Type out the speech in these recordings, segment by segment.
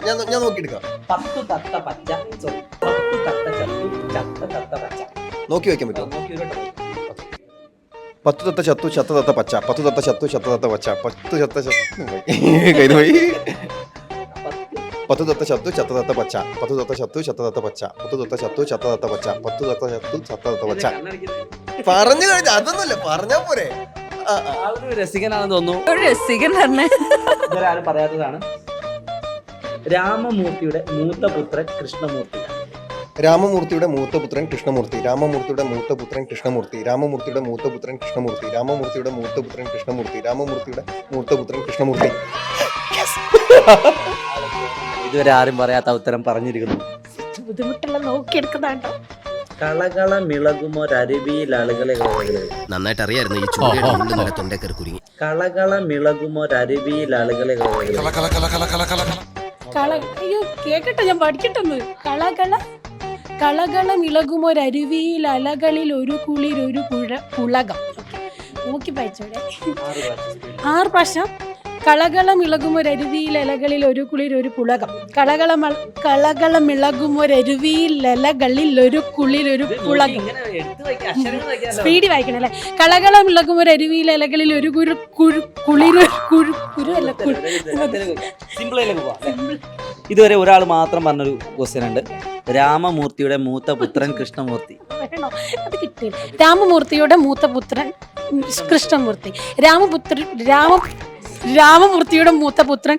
ഞാൻ നോക്കിയെടുക്കാം. 10 തത്ത പച്ച 10 തത്ത ചത്തു ചത്ത തത്ത പച്ച. നോക്കി വെക്കാൻ പറ്റുമോ? 10 തത്ത ചത്തു ചത്ത തത്ത പച്ച 10 തത്ത ചത്തു ചത്ത തത്ത പച്ച 10 ചത്ത കയ്യിൽ പോയി. 10 തത്ത ചത്തു ചത്ത തത്ത പച്ച 10 തത്ത ചത്തു ചത്ത തത്ത പച്ച 10 തത്ത ചത്തു ചത്ത തത്ത പച്ച 10 തത്ത ചത്തു ചത്ത തത്ത പച്ച. പറഞ്ഞു കഴിഞ്ഞ അതൊന്നുമില്ല, പറഞ്ഞാ പോരെ. രസികനാണെന്ന് തോന്നുന്നു. ഒരു രസികൻ തന്നെ. ഇവരാരും പറയാത്തതാണ്. രാമമൂർത്തിയുടെ മൂത്ത പുത്രൻ കൃഷ്ണമൂർത്തി. രാമമൂർത്തിയുടെ മൂത്തപുത്രൻ കൃഷ്ണമൂർത്തി. രാമമൂർത്തിയുടെ മൂത്തപുത്രൻ കൃഷ്ണമൂർത്തി. രാമമൂർത്തിയുടെ മൂത്തപുത്രൻ കൃഷ്ണമൂർത്തി. രാമമൂർത്തിയുടെ മൂത്തപുത്രൻ കൃഷ്ണമൂർത്തി. രാമമൂർത്തിയുടെ മൂത്തപുത്രൻ കൃഷ്ണമൂർത്തി. ഇതുവരെ ആരും പറയാത്ത ഉത്തരം പറഞ്ഞിരിക്കുന്നു. ബുദ്ധിമുട്ടുള്ള നോക്കിയെടുക്കുന്നതാണ്ടോ. കളകള മിളകുമൊരരുവിയിൽ ആളുകളെ നന്നായിട്ട് അറിയായിരുന്നു ഈ ചൂടിയുടെ ഉള്ളിൽ നല്ല തൊണ്ടക്കറി കുരുങ്ങി. കളകള മിളകുമൊരരുവിയിൽ ആളുകളെ അയ്യോ കേക്കട്ടെ, ഞാൻ പഠിക്കട്ടെന്ന്. കളകളം ഇളകുമൊരരുവിയിൽ അലകളിൽ ഒരു കുളിർ ഒരു പുളകം. നോക്കി വായിച്ചോടെ 6 പ്രാവശ്യം. കളകളം ഇളകുമൊരരുവിയിൽ അലകളിൽ ഒരു കുളിർ ഒരു പുളകം. കളകളം ഇളകുമൊരരുവിയിൽ അലകളിൽ ഒരു കുളിർ ഒരു പുളകം. സ്പീഡിൽ വായിക്കണം അല്ലേ? കളകളം ഇളകുമൊരരുവിയിൽ അലകളിൽ ഒരു ഇതുവരെ ഒരാൾ മാത്രം പറഞ്ഞൊരു ക്വസ്റ്റ്യൻ ഉണ്ട്. രാമമൂർത്തിയുടെ മൂത്ത പുത്രൻ കൃഷ്ണമൂർത്തി. അത് കിട്ടി. രാമമൂർത്തിയുടെ മൂത്ത പുത്രൻ കൃഷ്ണമൂർത്തി. രാമമൂർത്തിയുടെ മൂത്ത പുത്രൻ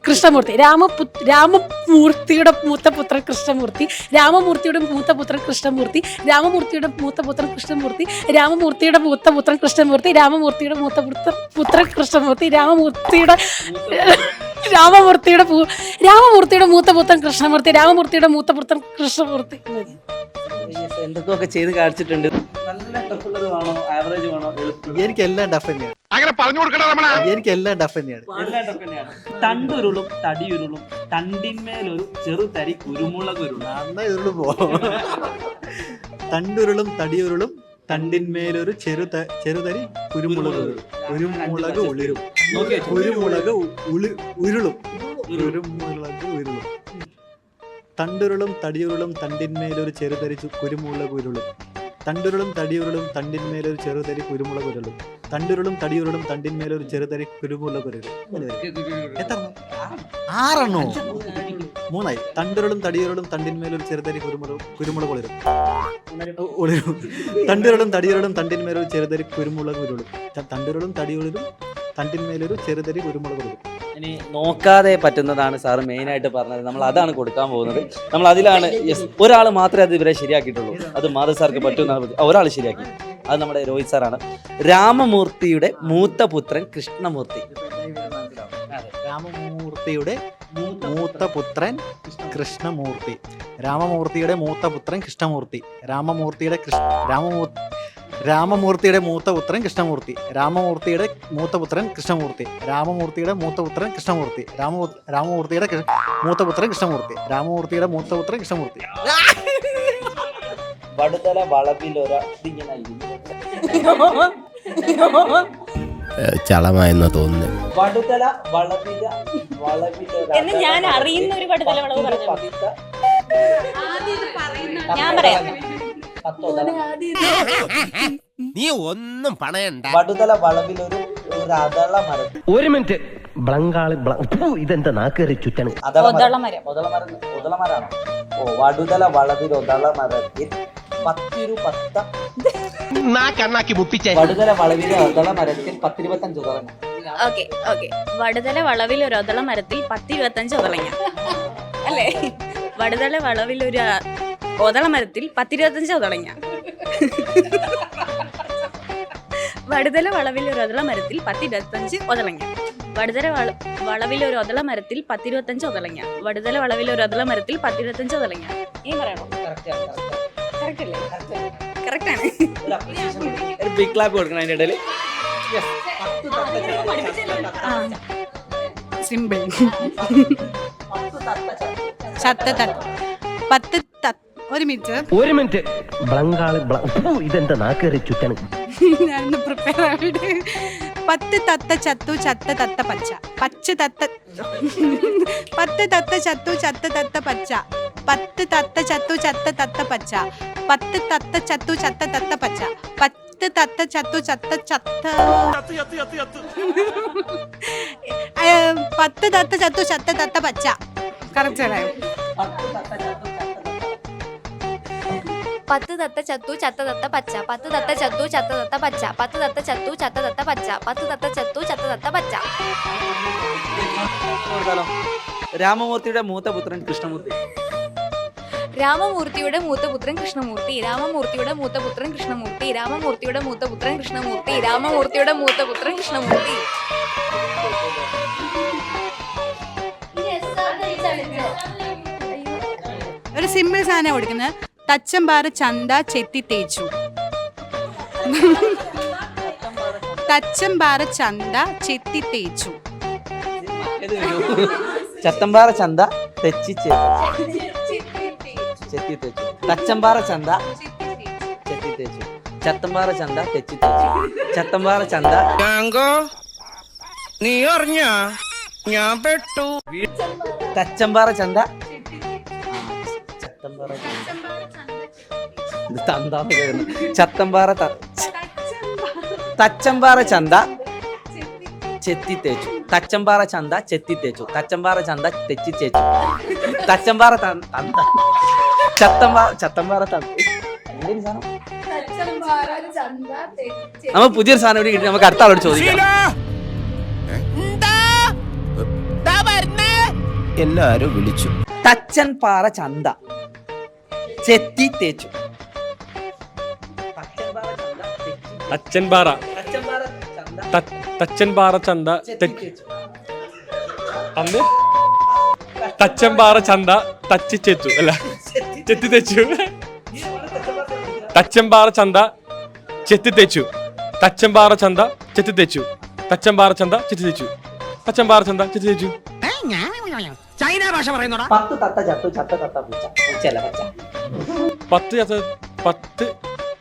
കൃഷ്ണമൂർത്തി. രാമമൂർത്തിയുടെ മൂത്ത പുത്രൻ കൃഷ്ണമൂർത്തി. രാമമൂർത്തിയുടെ മൂത്ത പുത്രൻ കൃഷ്ണമൂർത്തി. രാമമൂർത്തിയുടെ മൂത്ത പുത്രൻ കൃഷ്ണമൂർത്തി. രാമമൂർത്തിയുടെ മൂത്ത പുത്രൻ കൃഷ്ണമൂർത്തി. രാമമൂർത്തിയുടെ മൂത്ത പുത്രൻ കൃഷ്ണമൂർത്തി. രാമമൂർത്തിയുടെ മൂത്ത പുത്രൻ കൃഷ്ണമൂർത്തി. രാമമൂർത്തിയുടെ മൂത്ത പുത്രൻ കൃഷ്ണമൂർത്തി. എന്തൊക്കെ ചെയ്ത് കാണിച്ചിട്ടുണ്ട്. നല്ല ടഫുള്ളത് വേണോ, ആവറേജ് വേണോ? എനിക്കെല്ലാം ടഫ് തന്നെയാണ്. എനിക്കെല്ലാം ടഫ് തന്നെയാണ്. തണ്ടുരുളും തടിയുരുളും തണ്ടിന്മേലൊരു ചെറുതരി കുരുമുളക് ഉരുളും. നന്നായി ഉരുള് പോ. തണ്ടുരുളും തടിയുരുളും തണ്ടിന്മേലൊരു ചെറുതരി കുരുമുളക് ഉരുളും. കുരുമുളക് ഉരുളും. തണ്ടുരുളും തടിയുരുളും തണ്ടിന്മേലൊരു ചെറുതരി കുരുമുളക് ഉരുളും. തണ്ടുരുളും തടിയുരുളും തണ്ടിന്മേലൊരു ചെറുതരി കുരുമുളക് ഉരുളും. തണ്ടുരുളും തടിയുരുളും തണ്ടിന്മേലൊരു ചെറുതരി കുരുമുളക് ഉരുളും. എത്ര? 6 3 തണ്ടുരുളും തടിയുരുളും തണ്ടിന്മേലൊരു ചെറുതരി കുരുമുളക് ഉരുളും. തണ്ടുരുളും തടിയുരുളും തണ്ടിന്മേലൊരു ചെറുതരി കുരുമുളക് ഉരുളും. തണ്ടുരുളും തടിയുരുളും തണ്ടിന്മേലൊരു ചെറുതരി കുരുമുളക് ഉരുളും. ഇനി നോക്കാതെ പറ്റുന്നതാണ് സാറ് മെയിനായിട്ട് പറഞ്ഞത്. നമ്മൾ അതാണ് കൊടുക്കാൻ പോകുന്നത്. നമ്മൾ അതിലാണ് ഒരാൾ മാത്രമേ അത് ഇവരെ ശരിയാക്കിയിട്ടുള്ളൂ. അത് മാധവ് സാർക്ക് പറ്റുമെന്നാണ്. ഒരാൾ ശരിയാക്കി, അത് നമ്മുടെ രോഹിത് സാറാണ്. രാമമൂർത്തിയുടെ മൂത്ത പുത്രൻ കൃഷ്ണമൂർത്തി. രാമമൂർത്തിയുടെ മൂത്ത പുത്രൻ കൃഷ്ണമൂർത്തി. രാമമൂർത്തിയുടെ മൂത്ത പുത്രൻ കൃഷ്ണമൂർത്തി. രാമമൂർത്തിയുടെ മൂത്ത പുത്രൻ കൃഷ്ണമൂർത്തി. രാമമൂർത്തിയുടെ മൂത്ത പുത്രൻ കൃഷ്ണമൂർത്തി. രാമമൂർത്തിയുടെ മൂത്ത പുത്രൻ കൃഷ്ണമൂർത്തി. രാമമൂർത്തിയുടെ മൂത്ത പുത്രൻ കൃഷ്ണമൂർത്തി. രാമമൂർത്തിയുടെ മൂത്ത പുത്രൻ കൃഷ്ണമൂർത്തി. വടുതല വളവിലൊര ചളമായെന്നാ തോന്നുന്നു. വടുതല വളവില എന്ന് ഞാൻ അറിയുന്ന ഒരു വടുതല വളവ് പറഞ്ഞു. ഞാൻ പറയാം. നീ ഒന്നും പണയണ്ട. വടുതല വളവിലൊരു അതള മരം. ഒരു മിനിറ്റ്. ഇതെന്താ നാക്കേറി ചുറ്റാണ്? ഒതളമരാണോ? ഓ, വടുതല വളവിൽ ഒതള മരത്തിൽ വടുതല വളവിലെ ഒതള മരത്തിൽ 10-25 ഉതളങ്ങ. വടുതല വളവിൽ ഒരു ഒതള മരത്തിൽ 10-25 ഉതളങ്ങ അല്ലേ? വടുതല വളവിൽ ഒരു ഒതള മരത്തിൽ 10-25 ഉതളങ്ങ. വടുതല വളവിൽ ഒരു ഒതള മരത്തിൽ 10-25 ഉതളങ്ങ. വടുതല വളവിൽ ഒരു ഒതള മരത്തിൽ 10-25 ഉതളങ്ങ. വടുതല വളവിൽ ഒരു ഒതള മരത്തിൽ 10-25 ഉതളങ്ങ. ഈ പറയണോ? കറക്റ്റ് അല്ലേ? കറക്റ്റ് ആണ്. ഒരു ബിഗ് ക്ലാപ്പ് കൊടുക്കണം അതിന്റെ ഇടയിൽ. സിമ്പിൾ. 10 ഒരു മിനിറ്റ്. ഇതെന്താ നാക്കേറി ചുറ്റാണ്? ഞാനൊന്ന് പ്രിപ്പയർ ആയിട്ട് പത്ത് തത്ത ചത്തു ചത്ത തത്ത പച്ച പച്ച തത്ത പത്ത് തത്ത ചത്തു ചത്ത തത്ത പച്ച പത്ത് തത്ത ചത്തു ചത്ത തത്ത പച്ച പത്ത് തത്ത ചത്തു ചത്ത തത്ത പച്ച പത്ത് തത്ത ചത്തു ചത്ത ചത്ത പത്ത് തത്ത ചത്തു ചത്ത തത്ത പച്ച കറക്റ്റ് അല്ലേ? പത്ത് തത്ത ചത്തു ചത്ത തത്ത പച്ച പത്ത് തത്ത ചത്തു ചത്ത തത്ത പച്ച പത്ത് തത്ത ചത്തു ചത്ത തത്ത പച്ച പത്ത് തത്ത ചത്തു ചത്ത തത്ത പച്ച. രാമമൂർത്തിയുടെ മൂത്ത പുത്രൻ കൃഷ്ണമൂർത്തി. രാമമൂർത്തിയുടെ മൂത്തപുത്രൻ കൃഷ്ണമൂർത്തി രാമമൂർത്തിയുടെ മൂത്തപുത്രൻ കൃഷ്ണമൂർത്തി രാമമൂർത്തിയുടെ മൂത്തപുത്രൻ കൃഷ്ണമൂർത്തി രാമമൂർത്തിയുടെ മൂത്തപുത്രൻ കൃഷ്ണമൂർത്തി. ഒരു സിമ്പിൾ സാധനം കൊടുക്കുന്നത്. തച്ചമ്പാറ ചന്ത ചെത്തി തേച്ചു. തച്ചമ്പാറ ചന്ത ചെത്തി തേച്ചു. ചത്തമ്പാറ ചന്ത ചെത്തി തേച്ചു. തച്ചമ്പാറ ചന്ത ചെത്തി തേച്ചു. ചത്തമ്പാറ ചന്ത തെച്ചി തേച്ചു. ചത്തമ്പാറ ചന്ത നീ അറിഞ്ഞ ഞാൻ പെട്ടു. തച്ചമ്പാറ ചന്ത ചത്തമ്പാറ തച്ചമ്പാറ ചന്ത ചെത്തി തേച്ചു. തച്ചമ്പാറ ചന്ത ചെത്തി തേച്ചു. തച്ചമ്പാറ ചന്ത തെച്ചി തേച്ചു. തച്ചമ്പാറ ചത്തമ്പാറ നമ്മൾ പുതിയൊരു സാധനം കൂടി കിട്ടി. നമുക്ക് അടുത്ത ആളോട് ചോദിക്കാം. എല്ലാരും വിളിച്ചു. തച്ചൻപാറ ചന്ത ചെത്തി തേച്ചു. തച്ചൻപാറ ചന്ത അന്ന് തച്ചൻപാറ ചന്ത തച്ചി ചേച്ചു അല്ല ചെത്തി തേച്ചു. തച്ചൻപാറ ചന്ത ചെത്തി തേച്ചു. തച്ചൻപാറ ചന്ത ചെത്തി തേച്ചു. തച്ചൻപാറ ചന്ത ചെത്തി തേച്ചു. തച്ചൻപാറ ചന്ത ചെത്തി തേച്ചു. ചൈന ഭാഷ പറയുന്നോടാ. പത്ത് തത്ത ചത്തു ചത്ത തത്ത പൂച്ച. പൂച്ചയല്ല പച്ച. പത്ത്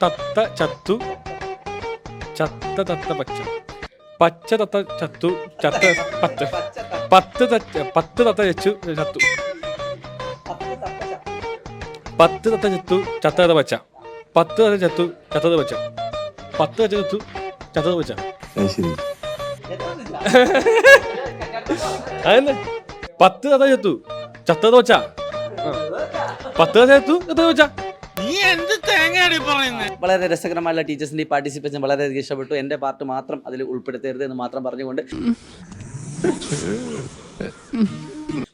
തത്ത ചത്തു ചത്ത തത്ത പച്ച പച്ച തത്ത ചത്തു ചത്ത പത്ത് പത്ത് തത്ത ചച്ചു ചത്തു. പത്ത് തത്ത ചത്തു ചത്തത് പച്ച പത്ത് തത്ത ചത്തു ചത്തത് പച്ച പത്ത് തത്ത ചത്തു ചത്തത് പച്ച. അതന്നെ പത്ത് തത്ത ചത്തു ചത്തത് പച്ച. പത്ത് തത്ത ചത്തു ചത്തത് പച്ച. വളരെ രസകരമായുള്ള ടീച്ചേഴ്സിന്റെ പാർട്ടിസിപ്പേഷൻ വളരെയധികം ഇഷ്ടപ്പെട്ടു. എന്റെ പാർട്ട് മാത്രം അതിൽ ഉൾപ്പെടുത്തരുത് എന്ന് മാത്രം പറഞ്ഞുകൊണ്ട്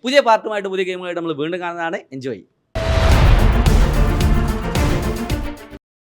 പുതിയ പാർട്ടുമായിട്ട് പുതിയ ഗെയിമുമായിട്ട് നമ്മൾ വീണ്ടും കാണുന്നതാണ്. എൻജോയ്.